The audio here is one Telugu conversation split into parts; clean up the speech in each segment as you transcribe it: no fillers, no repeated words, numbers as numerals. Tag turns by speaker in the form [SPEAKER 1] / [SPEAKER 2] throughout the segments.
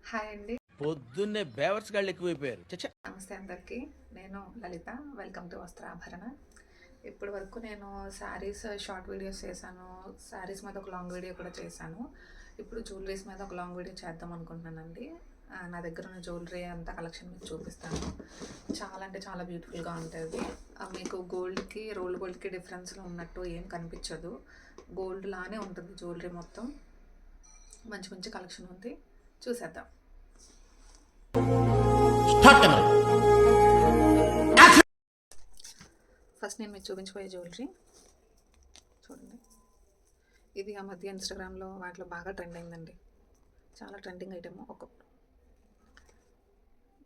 [SPEAKER 1] హాయ్ అండి.
[SPEAKER 2] పొద్దున్నే బేవర్స్ గాళ్ళు ఎక్కువైపోయారు. చచ్చా.
[SPEAKER 1] నమస్తే అందరికీ. నేను లలిత. Welcome to వస్త్రాభరణ. ఇప్పటి వరకు నేను శారీస్ షార్ట్ వీడియోస్ చేశాను. శారీస్ మీద ఒక లాంగ్ వీడియో కూడా చేశాను. ఇప్పుడు జ్యువెలరీస్ మీద ఒక లాంగ్ వీడియో చేద్దాం అనుకుంటున్నానండి. నా దగ్గర ఉన్న జ్యువెలరీ అంతా కలెక్షన్ మీకు చూపిస్తాను. చాలా అంటే చాలా బ్యూటిఫుల్గా ఉంటుంది. మీకు గోల్డ్కి రోల్ గోల్డ్కి డిఫరెన్స్లో ఉన్నట్టు ఏం కనిపించదు. గోల్డ్ లానే ఉంటుంది జ్యువెలరీ మొత్తం. మంచి మంచి కలెక్షన్ ఉంది, చూసేద్దాం. ఫస్ట్ నేను మీకు చూపించబోయే జ్యువెలరీ చూడండి. ఇది ఆ మధ్య ఇన్స్టాగ్రామ్లో వాటిలో బాగా ట్రెండ్ అయిందండి. చాలా ట్రెండింగ్ ఐటమ్. ఒక్కొక్కటి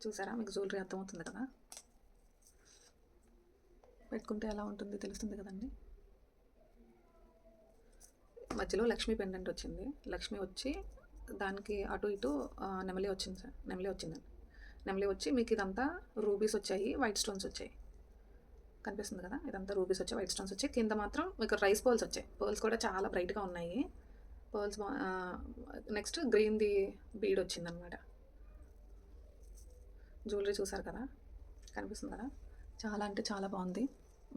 [SPEAKER 1] చూసారా? మీకు జ్యువెలరీ అర్థమవుతుంది కదా, పెట్టుకుంటే ఎలా ఉంటుంది తెలుస్తుంది కదండి. మధ్యలో లక్ష్మీ పెండెంట్ వచ్చింది. లక్ష్మి వచ్చి దానికి అటు ఇటు నెమలి వచ్చింది సార్. నెమలి వచ్చి మీకు ఇదంతా రూబీస్ వచ్చాయి, వైట్ స్టోన్స్ వచ్చాయి. కనిపిస్తుంది కదా, ఇదంతా రూబీస్ వచ్చాయి, వైట్ స్టోన్స్ వచ్చాయి. కింద మాత్రం మీకు రైస్ పర్ల్స్ వచ్చాయి. పర్ల్స్ కూడా చాలా బ్రైట్గా ఉన్నాయి. పర్ల్స్ నెక్స్ట్ గ్రీన్ది బీడ్ వచ్చిందనమాట. జ్యువెలరీ చూసారు కదా, కనిపిస్తుంది కదా, చాలా అంటే చాలా బాగుంది.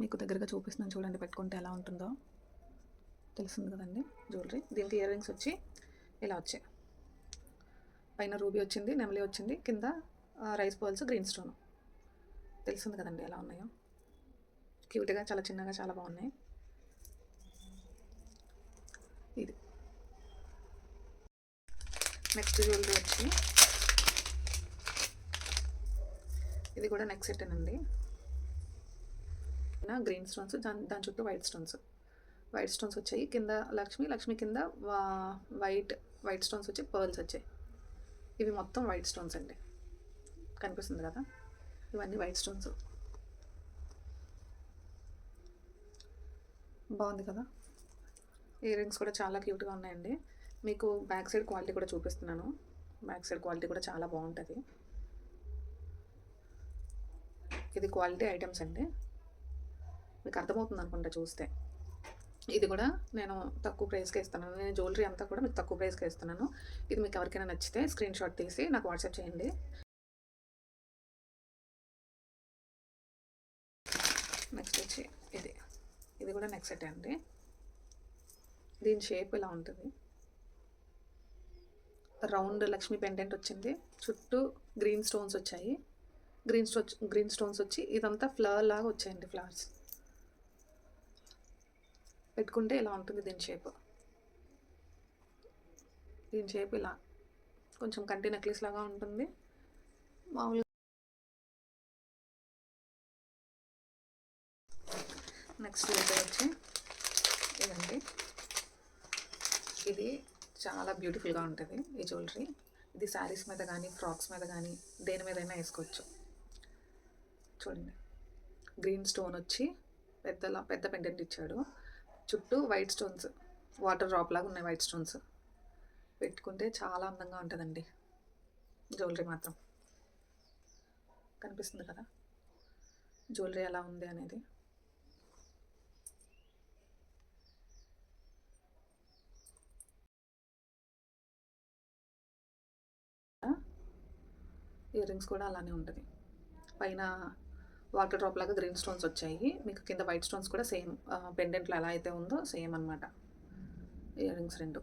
[SPEAKER 1] మీకు దగ్గరగా చూపిస్తున్నాను చూడండి, పెట్టుకుంటే ఎలా ఉంటుందో తెలుస్తుంది కదండి జ్యువెలరీ. దీనికి ఇయర్ రింగ్స్ వచ్చి ఇలా వచ్చాయి. పైన రూబీ వచ్చింది, నెమలి వచ్చింది, కింద రైస్ పర్ల్స్, గ్రీన్ స్టోన్. తెలుస్తుంది కదండి ఎలా ఉన్నాయో. క్యూట్గా, చాలా చిన్నగా, చాలా బాగున్నాయి. ఇది నెక్స్ట్ జ్యువెలరీ వచ్చి ఇది కూడా నెక్ సెట్ అండి. గ్రీన్ స్టోన్స్, దాని చుట్టూ వైట్ స్టోన్స్ వచ్చాయి. కింద లక్ష్మి కింద వైట్ స్టోన్స్ వచ్చి పర్ల్స్ వచ్చాయి. ఇవి మొత్తం వైట్ స్టోన్స్ అండి, కనిపిస్తుంది కదా, ఇవన్నీ వైట్ స్టోన్స్. బాగుంది కదా. ఇయర్ రింగ్స్ కూడా చాలా క్యూట్గా ఉన్నాయండి. మీకు బ్యాక్ సైడ్ క్వాలిటీ కూడా చూపిస్తున్నాను. బ్యాక్ సైడ్ క్వాలిటీ కూడా చాలా బాగుంటుంది. ఇది క్వాలిటీ ఐటమ్స్ అండి, మీకు అర్థమవుతుంది అనుకుంటా చూస్తే. ఇది కూడా నేను తక్కువ ప్రైస్కి ఇస్తున్నాను. నేను జ్యువెలరీ అంతా కూడా మీకు తక్కువ ప్రైస్కి ఇస్తున్నాను. ఇది మీకు ఎవరికైనా నచ్చితే స్క్రీన్ షాట్ తీసి నాకు వాట్సాప్ చేయండి. నెక్స్ట్ వచ్చి ఇది కూడా నెక్స్ట్ సెట్ అండి. దీని షేప్ ఇలా ఉంటుంది. రౌండ్ లక్ష్మీ పెండెంట్ వచ్చింది, చుట్టూ గ్రీన్ స్టోన్స్ వచ్చాయి. గ్రీన్ స్టోన్స్ వచ్చి ఇదంతా ఫ్లవర్ లాగా వచ్చాయండి, ఫ్లవర్స్. పెట్టుకుంటే ఇలా ఉంటుంది దీని షేప్ ఇలా కొంచెం కంటి నెక్లెస్ లాగా ఉంటుంది మామూలుగా. నెక్స్ట్ వచ్చి ఇదండి. ఇది చాలా బ్యూటిఫుల్గా ఉంటుంది ఈ జ్యువెలరీ. ఇది శారీస్ మీద కానీ, ఫ్రాక్స్ మీద కానీ, దేని మీదైనా వేసుకోవచ్చు. చూడండి, గ్రీన్ స్టోన్ వచ్చి పెద్ద పెండెంట్ ఇచ్చాడు. చుట్టూ వైట్ స్టోన్స్, వాటర్ డ్రాప్ లాగా ఉన్నాయి వైట్ స్టోన్స్. పెట్టుకుంటే చాలా అందంగా ఉంటుందండి జ్యువెలరీ మాత్రం. కనిపిస్తుంది కదా జ్యువెలరీ ఎలా ఉంది అనేది. ఇయర్ రింగ్స్ కూడా అలానే ఉంటుంది. పైన వాటర్ డ్రాప్ లాగా గ్రీన్ స్టోన్స్ వచ్చాయి. మీకు కింద వైట్ స్టోన్స్ కూడా సేమ్ పెండెంట్లో ఎలా అయితే ఉందో సేమ్ అనమాట. ఇయర్ రింగ్స్ రెండు.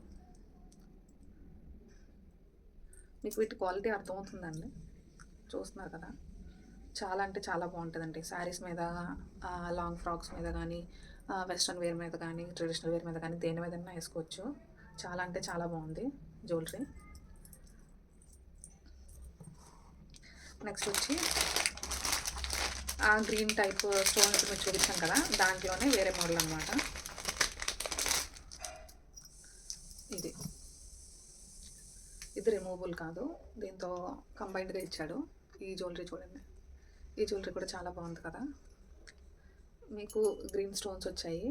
[SPEAKER 1] మీకు వీటి క్వాలిటీ అర్థమవుతుందండి, చూస్తున్నారు కదా. చాలా అంటే చాలా బాగుంటుందండి శారీస్ మీద, లాంగ్ ఫ్రాక్స్ మీద కానీ, వెస్ట్రన్ వేర్ మీద కానీ, ట్రెడిషనల్ వేర్ మీద కానీ, దేని మీదైనా వేసుకోవచ్చు. చాలా అంటే చాలా బాగుంది జ్యువెలరీ. నెక్స్ట్ వచ్చి గ్రీన్ టైప్ స్టోన్స్ మీరు చూపించాను కదా, దాంట్లోనే వేరే మోడల్ అనమాట. ఇది రిమూవబుల్ కాదు, దీంతో కంబైన్డ్గా ఇచ్చాడు. ఈ జ్యువెలరీ చూడండి, ఈ జ్యువెలరీ కూడా చాలా బాగుంది కదా. మీకు గ్రీన్ స్టోన్స్ వచ్చాయి,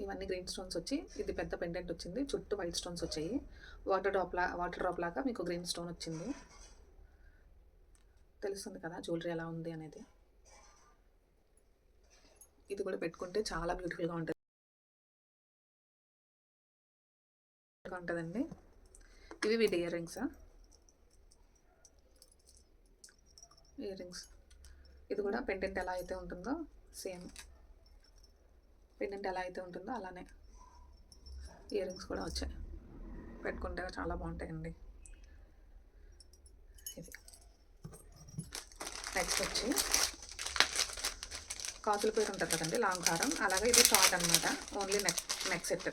[SPEAKER 1] ఇవన్నీ గ్రీన్ స్టోన్స్ వచ్చి ఇది పెద్ద పెండెంట్ వచ్చింది. చుట్టూ వైట్ స్టోన్స్ వచ్చాయి. వాటర్ డ్రాప్ లాగా మీకు గ్రీన్ స్టోన్ వచ్చింది. తెలుస్తుంది కదా జ్యువెలరీ ఎలా ఉంది అనేది. ఇది కూడా పెట్టుకుంటే చాలా బ్యూటిఫుల్గా ఉంటుందండి. ఇవి వీటి ఇయర్ రింగ్స్. Ear rings. ఇది కూడా పెండెంట్ ఎలా అయితే ఉంటుందో సేమ్ పెండెంట్ ఎలా అయితే ఉంటుందో అలానే ఇయర్ రింగ్స్ కూడా వచ్చాయి. పెట్టుకుంటే చాలా బాగుంటాయండి. ఇది నెక్స్ట్ వచ్చి కాసుల పేరు ఉంటుంది కదండి, లాంగ్ హారం. అలాగే ఇది షార్ట్ అనమాట, only neck set.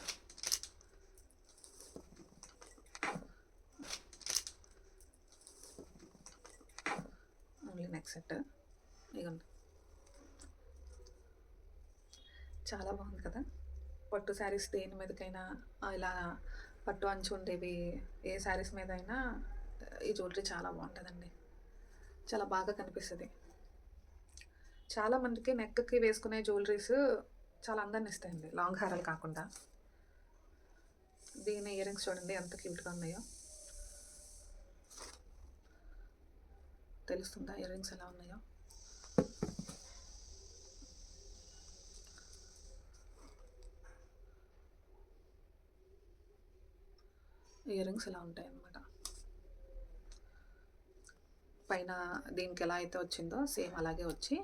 [SPEAKER 1] Only neck set. ఇదిగోండి, చాలా బాగుంది కదా. పట్టు శారీస్ దేని మీదకైనా ఇలా పట్టు అంచు ఉండేవి ఏ శారీస్ మీద అయినా ఈ జ్యువెలరీ చాలా బాగుంటుందండి. చాలా బాగా కనిపిస్తుంది. చాలామందికి నెక్కి వేసుకునే జ్యువెలరీస్ చాలా అందాన్ని ఇస్తాయండి, లాంగ్ హారాలు కాకుండా. దీని ఇయర్ రింగ్స్ చూడండి ఎంత క్యూట్గా ఉన్నాయో. తెలుస్తుందా ఇయర్ రింగ్స్ ఎలా ఉన్నాయో? ఇయర్ రింగ్స్ ఎలా ఉంటాయి అన్నమాట. పైన దీనికి ఎలా అయితే వచ్చిందో సేమ్ అలాగే వచ్చి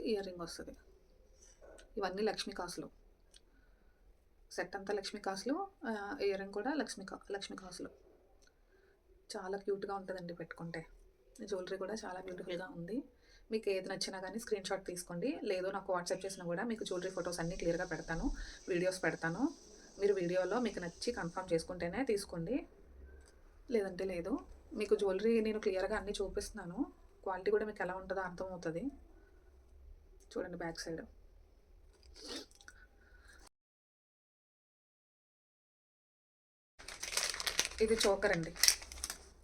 [SPEAKER 1] ఇయర్ రింగ్ వస్తుంది. ఇవన్నీ లక్ష్మీ కాసులు. సెట్ అంతా లక్ష్మీ కాసులు, ఇయర్ రింగ్ కూడా లక్ష్మీ కాసులు. చాలా క్యూట్గా ఉంటుందండి పెట్టుకుంటే. జ్యువెలరీ కూడా చాలా బ్యూటిఫుల్గా ఉంది. మీకు ఏది నచ్చినా కానీ స్క్రీన్ షాట్ తీసుకోండి, లేదు నాకు వాట్సాప్ చేసినా కూడా మీకు జ్యువెలరీ ఫొటోస్ అన్నీ క్లియర్గా పెడతాను, వీడియోస్ పెడతాను. మీరు వీడియోలో మీకు నచ్చి కన్ఫర్మ్ చేసుకుంటేనే తీసుకోండి, లేదంటే లేదు. మీకు జ్యువెలరీ నేను క్లియర్గా అన్నీ చూపిస్తున్నాను, క్వాలిటీ కూడా మీకు ఎలా ఉంటుందో అర్థమవుతుంది. చూడండి బ్యాక్ సైడ్. ఇది చోకర్ అండి.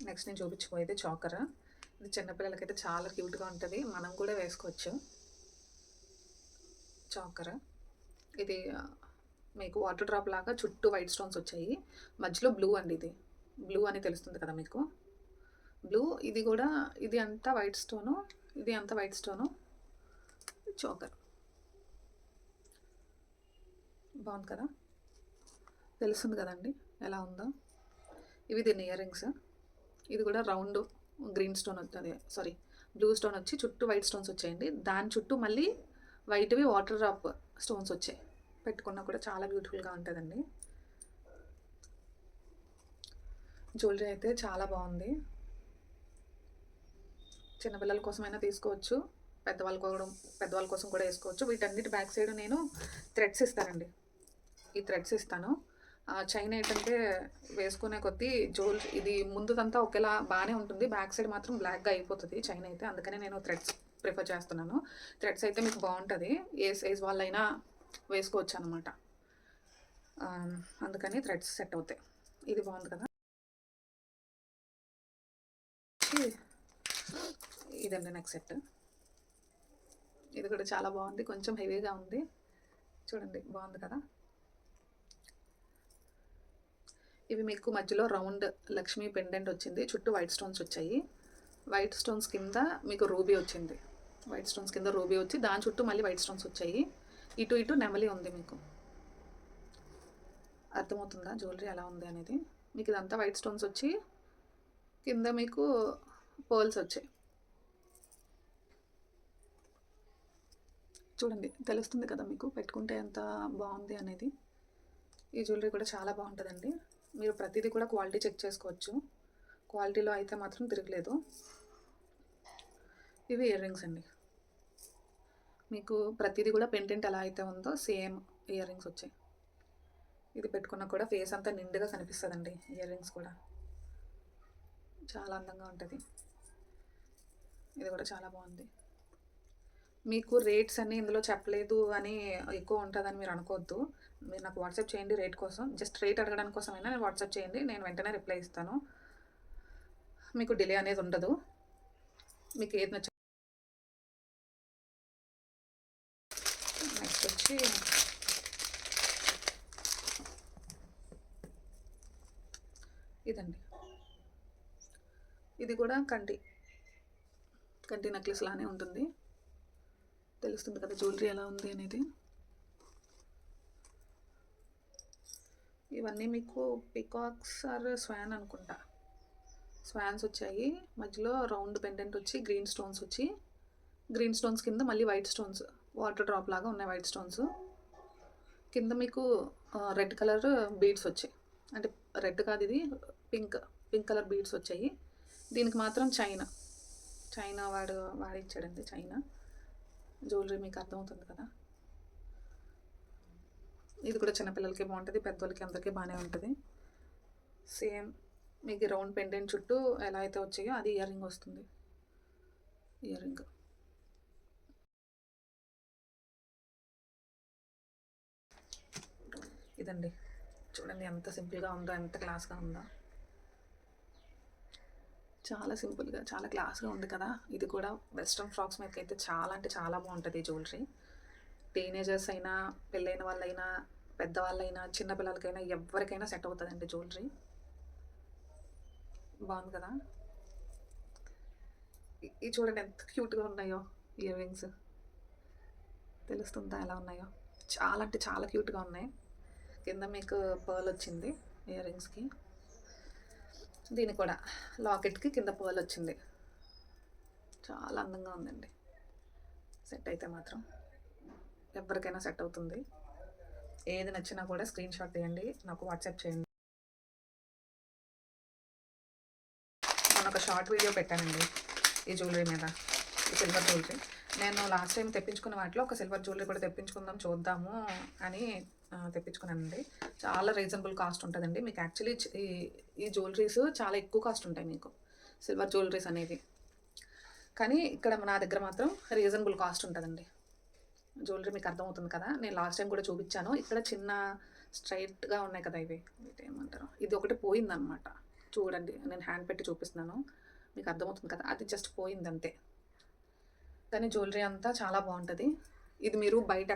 [SPEAKER 1] నెక్స్ట్ నేను చూపించిపోయేది చోకర్. ఇది చిన్నపిల్లలకైతే చాలా క్యూట్గా ఉంటుంది, మనం కూడా వేసుకోవచ్చు. చోకర్ ఇది మీకు వాటర్ డ్రాప్ లాగా చుట్టూ వైట్ స్టోన్స్ వచ్చాయి, మధ్యలో బ్లూ అండి. ఇది బ్లూ అని తెలుస్తుంది కదా మీకు, బ్లూ. ఇది కూడా ఇది అంతా వైట్ స్టోను, ఇది అంతా వైట్ స్టోను. చోకర్ బాగుంది కదా, తెలుస్తుంది కదండి ఎలా ఉందో. ఇవి దీని ఇయర్ రింగ్స్. ఇది కూడా రౌండ్ గ్రీన్ స్టోన్ వచ్చి, సారీ బ్లూ స్టోన్ వచ్చి చుట్టూ వైట్ స్టోన్స్ వచ్చాయండి. దాని చుట్టూ మళ్ళీ వైట్వి వాటర్ డ్రాప్ స్టోన్స్ వచ్చాయి. పెట్టుకున్నా కూడా చాలా బ్యూటిఫుల్గా ఉంటుందండి. జ్యువెలరీ అయితే చాలా బాగుంది. చిన్నపిల్లల కోసమైనా తీసుకోవచ్చు, పెద్దవాళ్ళ కోసం కూడా వేసుకోవచ్చు. వీటన్నిటి బ్యాక్ సైడ్ నేను థ్రెడ్స్ ఇస్తానండి. ఈ థ్రెడ్స్ ఇస్తాను. చైన్ ఏంటంటే వేసుకునే కొద్దీ ఇది ముందుదంతా ఒకేలా బాగానే ఉంటుంది, బ్యాక్ సైడ్ మాత్రం బ్లాక్గా అయిపోతుంది చైన్ అయితే. అందుకనే నేను థ్రెడ్స్ ప్రిఫర్ చేస్తున్నాను. థ్రెడ్స్ అయితే మీకు బాగుంటుంది, ఏ సైజ్ వాళ్ళైనా వేసుకోవచ్చు అనమాట. అందుకని థ్రెడ్స్ సెట్ అవుతాయి. ఇది బాగుంది కదా. ఇదండి నెక్ సెట్. ఇది కూడా చాలా బాగుంది, కొంచెం హెవీగా ఉంది. చూడండి బాగుంది కదా. ఇవి మీకు మధ్యలో రౌండ్ లక్ష్మీ పెండెంట్ వచ్చింది, చుట్టూ వైట్ స్టోన్స్ వచ్చాయి. వైట్ స్టోన్స్ కింద మీకు రూబీ వచ్చింది. వైట్ స్టోన్స్ కింద రూబీ వచ్చి దాని చుట్టూ మళ్ళీ వైట్ స్టోన్స్ వచ్చాయి. ఇటు నెమలి ఉంది. మీకు అర్థమవుతుందా జ్యువెలరీ ఎలా ఉంది అనేది? మీకు ఇదంతా వైట్ స్టోన్స్ వచ్చి కింద మీకు పర్ల్స్ వచ్చాయి. చూడండి తెలుస్తుంది కదా మీకు పెట్టుకుంటే ఎంత బాగుంది అనేది. ఈ జ్యువెలరీ కూడా చాలా బాగుంటుందండి. మీరు ప్రతిదీ కూడా క్వాలిటీ చెక్ చేసుకోవచ్చు, క్వాలిటీలో అయితే మాత్రం తిరగలేదు. ఇవి ఇయర్ రింగ్స్ అండి. మీకు ప్రతిదీ కూడా పెండెంట్ ఎలా అయితే ఉందో సేమ్ ఇయర్ రింగ్స్ వచ్చాయి. ఇది పెట్టుకున్నా కూడా ఫేస్ అంతా నిండుగా కనిపిస్తుందండి. ఇయర్ రింగ్స్ కూడా చాలా అందంగా ఉంటుంది. ఇది కూడా చాలా బాగుంది. మీకు రేట్స్ అన్నీ ఇందులో చెప్పలేదు అని ఎక్కువ ఉంటుందని మీరు అనుకోవద్దు. మీరు నాకు వాట్సాప్ చేయండి రేట్ కోసం, జస్ట్ రేట్ అడగడానికి కోసమైనా నేను వాట్సాప్ చేయండి, నేను వెంటనే రిప్లై ఇస్తాను. మీకు డిలే అనేది ఉండదు. మీకు ఏది నచ్చ నెక్స్ట్ వచ్చి ఇదండి. ఇది కూడా కంటి నెక్లెస్ లానే ఉంటుంది. తెలుస్తుంది కదా జ్యువెలరీ ఎలా ఉంది అనేది. ఇవన్నీ మీకు పికాక్స్ ఆర్ స్వాన్ అనుకుంటా, స్వాన్స్ వచ్చాయి, మధ్యలో రౌండ్ పెండెంట్ వచ్చి గ్రీన్ స్టోన్స్ వచ్చి, గ్రీన్ స్టోన్స్ కింద మళ్ళీ వైట్ స్టోన్స్, వాటర్ డ్రాప్ లాగా ఉన్నాయి వైట్ స్టోన్స్. కింద మీకు రెడ్ కలర్ బీడ్స్ వచ్చాయి, అంటే రెడ్ కాదు ఇది పింక్ కలర్ బీడ్స్ వచ్చాయి. దీనికి మాత్రం చైనా వాడిచ్చాడండి. చైనా జ్యువెలరీ మీకు అర్థమవుతుంది కదా. ఇది కూడా చిన్నపిల్లలకి బాగుంటుంది, పెద్దవాళ్ళకి అందరికీ బాగానే ఉంటుంది. సేమ్ మీకు రౌండ్ పెండెంట్ చుట్టూ ఎలా అయితే వచ్చాయో అది ఇయర్ రింగ్ వస్తుంది. ఇయర్ రింగ్ ఇదండి, చూడండి ఎంత సింపుల్గా ఉందో, ఎంత క్లాస్గా ఉందో. చాలా సింపుల్గా చాలా క్లాస్గా ఉంది కదా. ఇది కూడా వెస్ట్రన్ ఫ్రాక్స్ మీదకి అయితే చాలా అంటే చాలా బాగుంటుంది జ్యువెలరీ. టీనేజర్స్ అయినా, పెళ్ళైన వాళ్ళైనా, పెద్దవాళ్ళైనా, చిన్నపిల్లలకైనా ఎవరికైనా సెట్ అవుతుందండి జ్యువెలరీ. బాగుంది కదా. ఇది చూడండి ఎంత క్యూట్గా ఉన్నాయో ఇయర్ రింగ్స్, తెలుస్తుందా ఎలా ఉన్నాయో. చాలా అంటే చాలా క్యూట్గా ఉన్నాయి. కింద మీకు పర్ల్ వచ్చింది ఇయర్ రింగ్స్కి, దీనికి కూడా లాకెట్కి కింద పర్ల్ వచ్చింది. చాలా అందంగా ఉందండి. సెట్ అయితే మాత్రం ఎవరికైనా సెట్ అవుతుంది. ఏది నచ్చినా కూడా స్క్రీన్ షాట్ తీయండి, నాకు వాట్సాప్ చేయండి. నేను ఒక షార్ట్ వీడియో పెట్టానండి ఈ జ్యువెలరీ మీద, ఈ సిల్వర్ జ్యువెలరీ. నేను లాస్ట్ టైం తెప్పించుకున్న వాటిలో ఒక సిల్వర్ జ్యువెలరీ కూడా తెప్పించుకుందాం చూద్దాము అని తెప్పించుకున్నానండి. చాలా రీజనబుల్ కాస్ట్ ఉంటుందండి మీకు. యాక్చువల్లీ ఈ జ్యువెలరీస్ చాలా ఎక్కువ కాస్ట్ ఉంటాయి మీకు, సిల్వర్ జ్యువెలరీస్ అనేవి. కానీ ఇక్కడ నా దగ్గర మాత్రం రీజనబుల్ కాస్ట్ ఉంటుందండి జ్యువెలరీ. మీకు అర్థమవుతుంది కదా. నేను లాస్ట్ టైం కూడా చూపించాను. ఇక్కడ చిన్న స్ట్రైట్గా ఉన్నాయి కదా, ఇవి ఏమంటారు, ఇది ఒకటి పోయిందనమాట. చూడండి, నేను హ్యాండ్ పెట్టి చూపిస్తున్నాను, మీకు అర్థమవుతుంది కదా. అది జస్ట్ పోయింది అంతే. కానీ జ్యువెలరీ అంతా చాలా బాగుంటుంది. ఇది మీరు బయట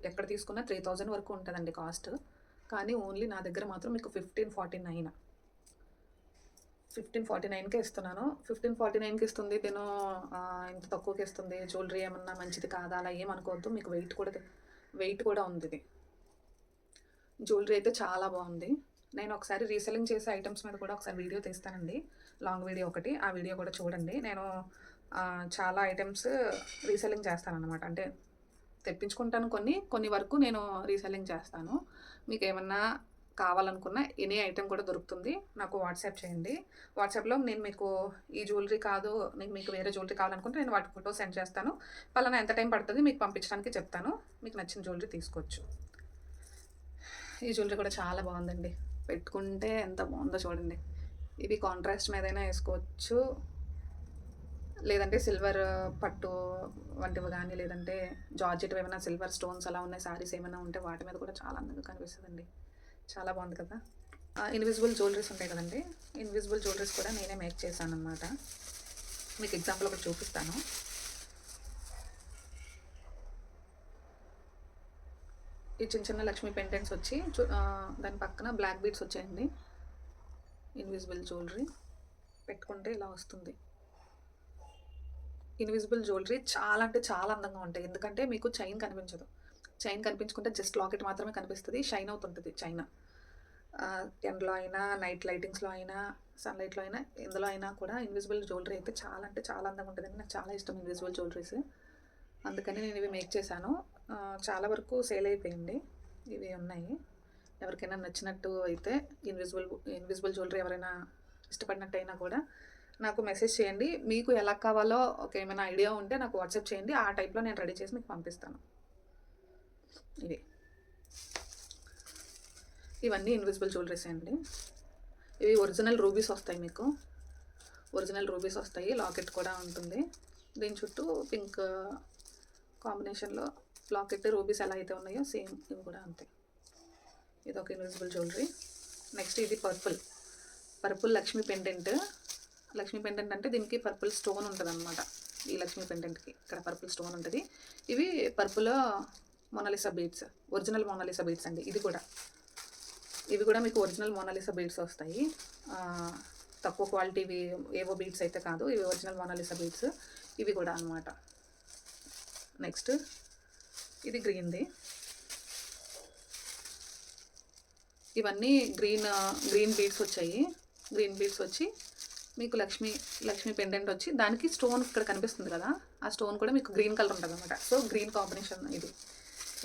[SPEAKER 1] ఎక్కడ తీసుకున్నా 3000 వరకు ఉంటుందండి కాస్ట్. కానీ ఓన్లీ నా దగ్గర మాత్రం మీకు 1549కే ఇస్తున్నాను. 1549కి ఇస్తుంది తిను, ఇంత తక్కువకి ఇస్తుంది. జ్యువెలరీ ఏమన్నా మంచిది కాదా అలా ఏమనుకోవద్దు. మీకు వెయిట్ కూడా ఉంది. ఇది జ్యువెలరీ అయితే చాలా బాగుంది. నేను ఒకసారి రీసెల్లింగ్ చేసే ఐటమ్స్ మీద కూడా ఒకసారి వీడియో తీస్తానండి, లాంగ్ వీడియో ఒకటి. ఆ వీడియో కూడా చూడండి. నేను చాలా ఐటమ్స్ రీసెల్లింగ్ చేస్తానన్నమాట. అంటే తెప్పించుకుంటాను కొన్ని వరకు నేను రీసెల్లింగ్ చేస్తాను. మీకు ఏమన్నా కావాలనుకున్న ఎనీ ఐటెం కూడా దొరుకుతుంది. నాకు వాట్సాప్ చేయండి. వాట్సాప్లో నేను మీకు ఈ జ్యువెలరీ కాదు, మీకు వేరే జ్యువెలరీ కావాలనుకుంటే నేను వాటి ఫోటో సెండ్ చేస్తాను. పలానా ఎంత టైం పడుతుంది మీకు పంపించడానికి చెప్తాను. మీకు నచ్చిన జ్యువెలరీ తీసుకోవచ్చు. ఈ జ్యువెలరీ కూడా చాలా బాగుందండి, పెట్టుకుంటే ఎంత బాగుందో చూడండి. ఇవి కాంట్రాస్ట్ మీదైనా వేసుకోవచ్చు, లేదంటే సిల్వర్ పట్టు వంటివి కానీ, లేదంటే జార్జెట్ ఏమైనా సిల్వర్ స్టోన్స్ అలా ఉన్నాయి శారీస్ ఏమైనా ఉంటే వాటి మీద కూడా చాలా అందంగా కనిపిస్తుందండి. చాలా బాగుంది కదా. ఇన్విజిబుల్ జ్యువెలరీస్ ఉంటాయి కదండి, ఇన్విజిబుల్ జ్యువెలరీస్ కూడా నేనే మేక్ చేశాను అనమాట. మీకు ఎగ్జాంపుల్ ఒకటి చూపిస్తాను. ఈ చిన్న లక్ష్మీ పెండెంట్స్ వచ్చి దాని పక్కన బ్లాక్ బీడ్స్ వచ్చాయండి. ఇన్విజిబుల్ జ్యువెలరీ పెట్టుకుంటే ఇలా వస్తుంది. ఇన్విజిబుల్ జ్యువెలరీ చాలా అంటే చాలా అందంగా ఉంటాయి. ఎందుకంటే మీకు చైన్ కనిపించదు. చైన్ కనిపించుకుంటే జస్ట్ లాకెట్ మాత్రమే కనిపిస్తుంది. షైన్ అవుతుంటుంది చైన్. ఎండలో అయినా, నైట్ లైటింగ్స్లో అయినా, సన్లైట్లో అయినా, ఎందులో అయినా కూడా ఇన్విజిబుల్ జ్యువెలరీ అయితే చాలా అంటే చాలా అందంగా ఉంటుందండి. నాకు చాలా ఇష్టం ఇన్విజిబుల్ జ్యువెలరీస్. అందుకని నేను ఇవి మేక్ చేశాను. చాలా వరకు సేల్ అయిపోయింది. ఇవి ఉన్నాయి. ఎవరికైనా నచ్చినట్టు అయితే ఇన్విజిబుల్ జ్యువెలరీ ఎవరైనా ఇష్టపడినట్టయినా కూడా నాకు మెసేజ్ చేయండి. మీకు ఎలా కావాలో ఏమైనా ఐడియా ఉంటే నాకు వాట్సాప్ చేయండి. ఆ టైప్లో నేను రెడీ చేసి మీకు పంపిస్తాను. ఇవన్నీ ఇన్విజిబుల్ జ్యువెలరీస్ అండి. ఇవి ఒరిజినల్ రూబీస్ వస్తాయి మీకు. ఒరిజినల్ రూబీస్ వస్తాయి. లాకెట్ కూడా ఉంటుంది. దీని చుట్టూ పింక్ కాంబినేషన్లో లాకెట్ రూబీస్ ఎలా అయితే ఉన్నాయో సేమ్ ఇవి కూడా అంతే. ఇది ఒక ఇన్విజిబుల్ జ్యువెలరీ. నెక్స్ట్ ఇది purple Lakshmi pendant. Lakshmi pendant అంటే దీనికి పర్పుల్ స్టోన్ ఉంటుంది అనమాట. ఈ లక్ష్మీ పెండెంట్కి ఇక్కడ పర్పుల్ స్టోన్ ఉంటుంది. ఇవి purple Mona Lisa beads, original Mona Lisa beads అండి. ఇవి కూడా మీకు ఒరిజినల్ మోనాలిసా బీడ్స్ వస్తాయి. తక్కువ క్వాలిటీవి ఏవో బీడ్స్ అయితే కాదు, ఇవి ఒరిజినల్ మోనాలిసా బీడ్స్. ఇవి కూడా అనమాట. నెక్స్ట్ ఇది గ్రీన్ది. ఇవన్నీ గ్రీన్ బీడ్స్ వచ్చాయి. గ్రీన్ బీడ్స్ వచ్చి మీకు లక్ష్మి పెండెంట్ వచ్చి దానికి స్టోన్ ఇక్కడ కనిపిస్తుంది కదా, ఆ స్టోన్ కూడా మీకు గ్రీన్ కలర్ ఉంటుంది అనమాట. సో గ్రీన్ కాంబినేషన్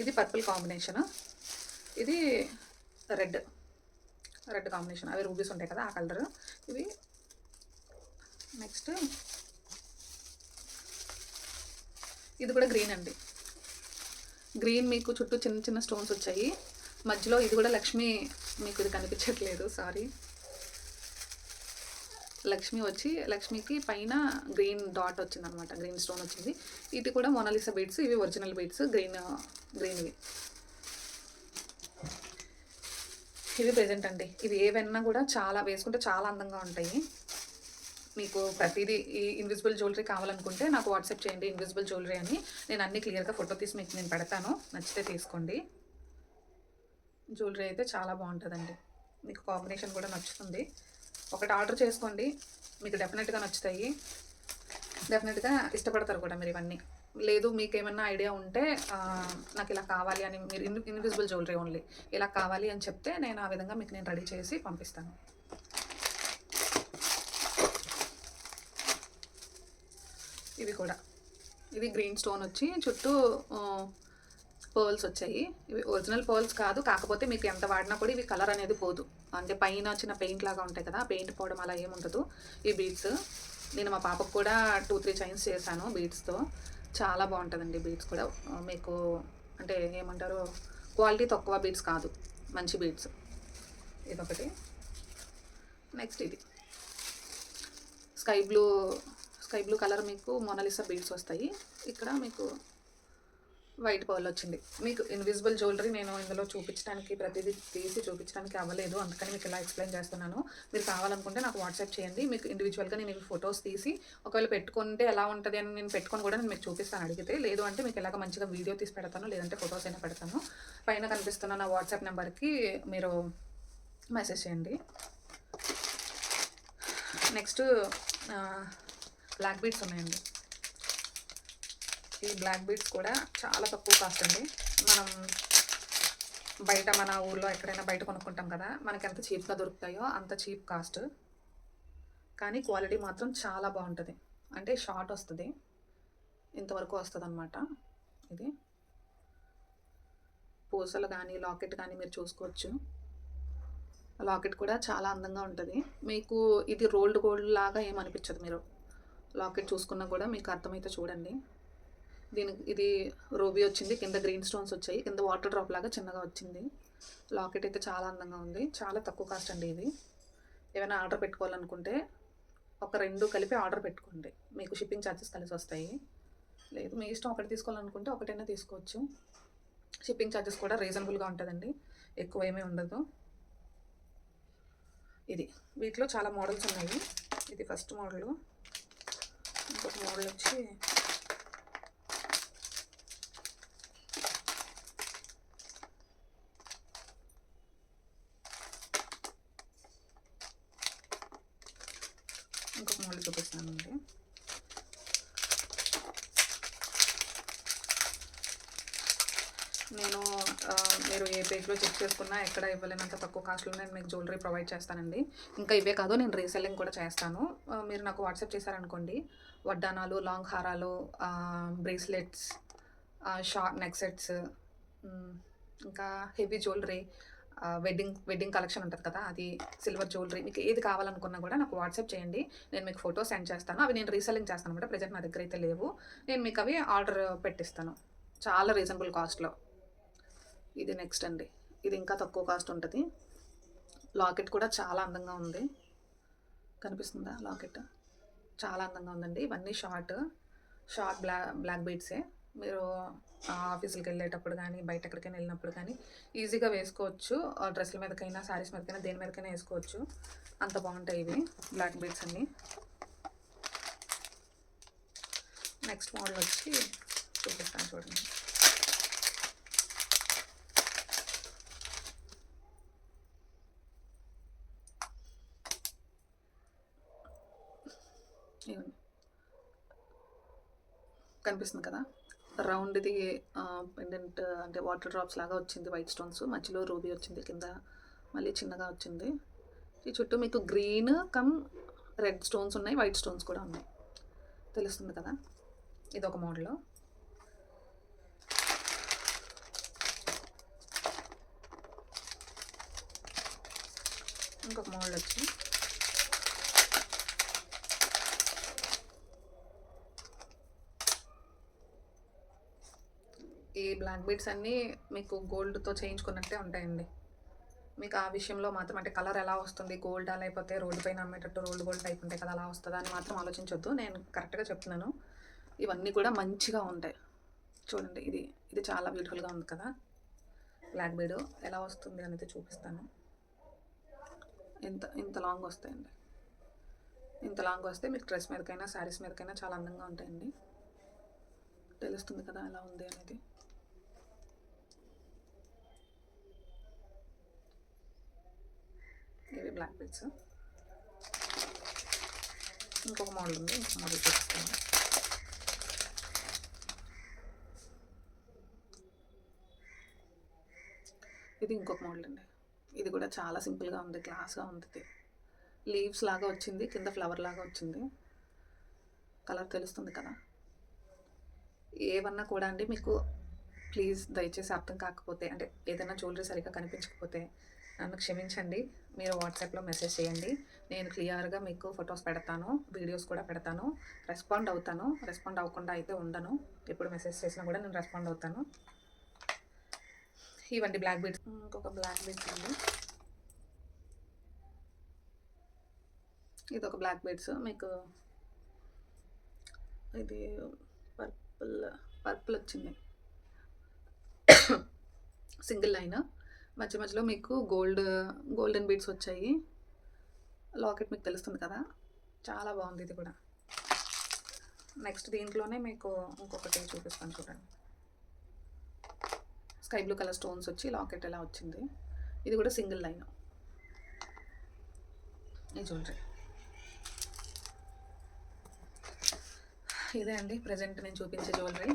[SPEAKER 1] ఇది పర్పుల్ కాంబినేషన్, ఇది రెడ్ కాంబినేషన్. అవి రూబీస్ ఉంటాయి కదా ఆ కలర్. ఇవి నెక్స్ట్ ఇది కూడా గ్రీన్ అండి. గ్రీన్ మీకు చుట్టూ చిన్న చిన్న స్టోన్స్ వచ్చాయి మధ్యలో. ఇది కూడా లక్ష్మి, మీకు ఇది కనిపించట్లేదు సారీ. లక్ష్మి వచ్చి లక్ష్మికి పైన గ్రీన్ డాట్ వచ్చిందనమాట, గ్రీన్ స్టోన్ వచ్చింది. ఇది కూడా మోనాలిసా బీడ్స్, ఇవి ఒరిజినల్ బీడ్స్ గ్రీన్వి. ఇవి ప్రెజెంట్ అండి. ఇవి ఏవైనా కూడా చాలా వేసుకుంటే చాలా అందంగా ఉంటాయి. మీకు ప్రతిదీ ఈ ఇన్విజిబుల్ జ్యువెలరీ కావాలనుకుంటే నాకు వాట్సాప్ చేయండి, ఇన్విజిబుల్ జ్యువెలరీ అని. నేను అన్ని క్లియర్గా ఫోటో తీసి మీకు నేను పెడతాను, నచ్చితే తీసుకోండి. జ్యువెలరీ అయితే చాలా బాగుంటుందండి, మీకు కాంబినేషన్ కూడా నచ్చుతుంది. ఒకటి ఆర్డర్ చేసుకోండి, మీకు డెఫినెట్గా నచ్చుతాయి, డెఫినెట్గా ఇష్టపడతారు కూడా మీరు ఇవన్నీ. లేదు మీకు ఏమన్నా ఐడియా ఉంటే నాకు ఇలా కావాలి అని, మీరు ఇన్విజిబుల్ జ్యువెలరీ ఓన్లీ ఇలా కావాలి అని చెప్తే నేను ఆ విధంగా మీకు నేను రెడీ చేసి పంపిస్తాను. ఇది గ్రీన్ స్టోన్ వచ్చి చుట్టూ పర్ల్స్ వచ్చాయి. ఇవి ఒరిజినల్ పర్ల్స్ కాదు, కాకపోతే మీకు ఎంత వాడినా కూడా ఇవి కలర్ అనేది పోదు. అంటే పైన చిన్న పెయింట్ లాగా ఉంటాయి కదా, పెయింట్ పోవడం అలా ఏముండదు. ఈ బీడ్స్ నేను మా పాపకు కూడా 2-3 చైన్స్ చేశాను బీడ్స్తో. చాలా బాగుంటుందండి బీడ్స్ కూడా. మీకు అంటే ఏమంటారు, క్వాలిటీ తక్కువ బీడ్స్ కాదు, మంచి బీడ్స్. ఇదొకటి. నెక్స్ట్ ఇది స్కై బ్లూ కలర్ మీకు మోనాలిసా బీడ్స్ వస్తాయి. ఇక్కడ మీకు వైట్ పర్ల్ వచ్చింది. మీకు ఇన్విజిబుల్ జ్యువెలరీ నేను ఇందులో చూపించడానికి, ప్రతిదీ తీసి చూపించడానికి అవ్వలేదు, అందుకని మీకు ఇలా ఎక్స్ప్లెయిన్ చేస్తున్నాను. మీరు కావాలనుకుంటే నాకు వాట్సాప్ చేయండి, మీకు ఇండివిజువల్గా నేను ఇవి ఫొటోస్ తీసి ఒకవేళ పెట్టుకుంటే ఎలా ఉంటుంది అని నేను పెట్టుకొని కూడా నేను మీకు చూపిస్తాను అడిగితే. లేదు అంటే మీకు ఎలాగ మంచిగా వీడియో తీసి పెడతాను, లేదంటే ఫొటోస్ అయినా పెడతాను. పైన కనిపిస్తున్న నా వాట్సాప్ నెంబర్కి మీరు మెసేజ్ చేయండి. నెక్స్ట్ బ్లాక్ బీడ్స్ ఉన్నాయండి. ఈ బ్లాక్ బీడ్స్ కూడా చాలా తక్కువ కాస్ట్ అండి. మనం బయట మన ఊళ్ళో ఎక్కడైనా బయట కొనుక్కుంటాం కదా, మనకి ఎంత చీప్గా దొరుకుతాయో అంత చీప్ కాస్ట్, కానీ క్వాలిటీ మాత్రం చాలా బాగుంటుంది. అంటే షార్ట్ వస్తుంది, ఇంతవరకు వస్తుంది అన్నమాట. ఇది పూసలు కానీ లాకెట్ కానీ మీరు చూసుకోవచ్చు. లాకెట్ కూడా చాలా అందంగా ఉంటుంది. మీకు ఇది రోల్డ్ గోల్డ్ లాగా ఏమనిపించదు, మీరు లాకెట్ చూసుకున్నా కూడా మీకు అర్థమైతే చూడండి. ఇది రూబీ వచ్చింది, కింద గ్రీన్ స్టోన్స్ వచ్చాయి, కింద వాటర్ డ్రాప్ లాగా చిన్నగా వచ్చింది. లాకెట్ అయితే చాలా అందంగా ఉంది, చాలా తక్కువ కాస్ట్ అండి. ఇది ఏమైనా ఆర్డర్ పెట్టుకోవాలనుకుంటే ఒక 2 కలిపి ఆర్డర్ పెట్టుకోండి, మీకు షిప్పింగ్ ఛార్జెస్ కలిసి వస్తాయి. లేదు మీ ఇష్టం, ఒకటి తీసుకోవాలనుకుంటే ఒకటైనా తీసుకోవచ్చు. షిప్పింగ్ ఛార్జెస్ కూడా రీజనబుల్గా ఉంటుందండి, ఎక్కువ ఏమీ ఉండదు. ఇది వీటిలో చాలా మోడల్స్ ఉన్నాయి. ఇది ఫస్ట్ మోడలు. ఇంకొక మోడల్ వచ్చి చూపిస్తానండి. నేను మీరు ఏ పేజ్లో చెక్ చేసుకున్నా ఎక్కడ ఇవ్వలేనంత తక్కువ కాస్ట్లో నేను మీకు జ్యువెలరీ ప్రొవైడ్ చేస్తానండి. ఇంకా ఇవే కాదు, నేను రీసెల్లింగ్ కూడా చేస్తాను. మీరు నాకు వాట్సాప్ చేశారనుకోండి, వడ్డానాలు, లాంగ్ హారాలు, బ్రేస్లెట్స్, షార్ట్ నెక్ సెట్స్, ఇంకా హెవీ జ్యువెలరీ, వెడ్డింగ్ కలెక్షన్ ఉంటుంది కదా, అది సిల్వర్ జ్యువెలరీ, మీకు ఏది కావాలనుకున్నా కూడా నాకు వాట్సాప్ చేయండి, నేను మీకు ఫోటో సెండ్ చేస్తాను. అవి నేను రీసెల్లింగ్ చేస్తాను అనమాట. ప్రజెంట్ నా దగ్గర అయితే లేవు, నేను మీకు అవి ఆర్డర్ పెట్టిస్తాను చాలా రీజనబుల్ కాస్ట్లో. ఇది నెక్స్ట్ అండి, ఇది ఇంకా తక్కువ కాస్ట్ ఉంటుంది. లాకెట్ కూడా చాలా అందంగా ఉంది, కనిపిస్తుందా లాకెట్? చాలా అందంగా ఉందండి. ఇవన్నీ షార్ట్ బ్లాక్ బీడ్సే. మీరు ఆఫీసులకు వెళ్ళేటప్పుడు కానీ బయట ఎక్కడికైనా వెళ్ళినప్పుడు కానీ ఈజీగా వేసుకోవచ్చు. డ్రెస్ల మీదకైనా, శారీస్ మీదకైనా, దేని మీదకైనా వేసుకోవచ్చు, అంత బాగుంటాయి ఇవి బ్లాక్ బీడ్స్ అన్నీ. నెక్స్ట్ మోడల్ వచ్చి చూపిస్తాను చూడండి. కనిపిస్తుంది కదా, రౌండ్ది పెండెంట్, అంటే వాటర్ డ్రాప్స్ లాగా వచ్చింది, వైట్ స్టోన్స్, మధ్యలో రూబీ వచ్చింది, కింద మళ్ళీ చిన్నగా వచ్చింది. ఈ చుట్టూ మీకు గ్రీన్ కమ్ రెడ్ స్టోన్స్ ఉన్నాయి, వైట్ స్టోన్స్ కూడా ఉన్నాయి. తెలుస్తుంది కదా. ఇది ఒక మోడల్. ఇంకొక మోడల్ వచ్చి ఈ బ్లాక్ బీడ్స్ అన్నీ మీకు గోల్డ్తో చేయించుకున్నట్టే ఉంటాయండి. మీకు ఆ విషయంలో మాత్రం అంటే కలర్ ఎలా వస్తుంది, గోల్డా లేకపోతే రోడ్డు పైన అమ్మేటట్టు రోల్డ్ గోల్డ్ టైప్ ఉంటాయి కదా, అలా వస్తుందా అని మాత్రం ఆలోచించొద్దు. నేను కరెక్ట్గా చెప్తున్నాను. ఇవన్నీ కూడా మంచిగా ఉంటాయి. చూడండి, ఇది చాలా బ్యూటిఫుల్గా ఉంది కదా. బ్లాక్ బీడ్ ఎలా వస్తుంది అనేది చూపిస్తాను. ఇంత లాంగ్ వస్తాయండి. ఇంత లాంగ్ వస్తే మీకు డ్రెస్ మీదకైనా శారీస్ మీదకైనా చాలా అందంగా ఉంటాయండి. తెలుస్తుంది కదా ఎలా ఉంది అనేది. ఇవి బ్లాక్ బీడ్స్. ఇంకొక మోడల్ ఉంది, ఇంకొక మోడల్ చూపిస్తాను. ఇది ఇంకొక మోడల్ అండి. ఇది కూడా చాలా సింపుల్గా ఉంది, క్లాస్గా ఉంది. లీవ్స్ లాగా వచ్చింది, కింద ఫ్లవర్ లాగా వచ్చింది. కలర్ తెలుస్తుంది కదా. ఏమన్నా కూడా అండి మీకు ప్లీజ్ దయచేసి అర్థం కాకపోతే అంటే ఏదైనా జ్యువెలరీ సరిగ్గా కనిపించకపోతే నన్ను క్షమించండి. మీరు వాట్సాప్లో మెసేజ్ చేయండి. నేను క్లియర్గా మీకు ఫొటోస్ పెడతాను, వీడియోస్ కూడా పెడతాను. రెస్పాండ్ అవుతాను. రెస్పాండ్ అవ్వకుండా అయితే ఉండను. ఎప్పుడు మెసేజ్ చేసినా కూడా నేను రెస్పాండ్ అవుతాను. ఇవండి బ్లాక్ బీడ్స్. ఇంకొక బ్లాక్ బీడ్స్ అండి. ఇది ఒక బ్లాక్ బీడ్స్. మీకు ఇది పర్పుల్ వచ్చింది. సింగిల్ లైన్ మధ్య మధ్యలో మీకు గోల్డెన్ బీడ్స్ వచ్చాయి. లాకెట్ మీకు తెలుస్తుంది కదా, చాలా బాగుంది ఇది కూడా. నెక్స్ట్ దీంట్లోనే మీకు ఇంకొకటి చూపిస్తాను చూడండి. స్కై బ్లూ కలర్ స్టోన్స్ వచ్చి లాకెట్ ఎలా వచ్చింది. ఇది కూడా సింగిల్ లైన్. ఇది జ్యువెలరీ. ఇదే అండి ప్రజెంట్ నేను చూపించే జ్యువెలరీ.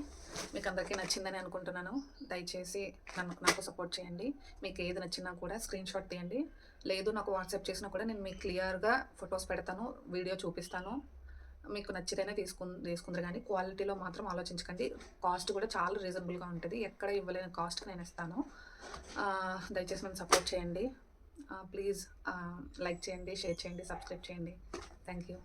[SPEAKER 1] మీకు అందరికీ నచ్చిందని అనుకుంటున్నాను. దయచేసి నాకు సపోర్ట్ చేయండి. మీకు ఏది నచ్చినా కూడా స్క్రీన్ షాట్ తీయండి. లేదు నాకు వాట్సాప్ చేసినా కూడా నేను మీకు క్లియర్గా ఫొటోస్ పెడతాను, వీడియో చూపిస్తాను. మీకు నచ్చితేనే తీసుకుందరు కానీ క్వాలిటీలో మాత్రం ఆలోచించకండి. కాస్ట్ కూడా చాలా రీజనబుల్గా ఉంటుంది. ఎక్కడ ఇవ్వలేని కాస్ట్కి నేను ఇస్తాను. దయచేసి నన్ను సపోర్ట్ చేయండి. ప్లీజ్ లైక్ చేయండి, షేర్ చేయండి, సబ్స్క్రైబ్ చేయండి. Thank you.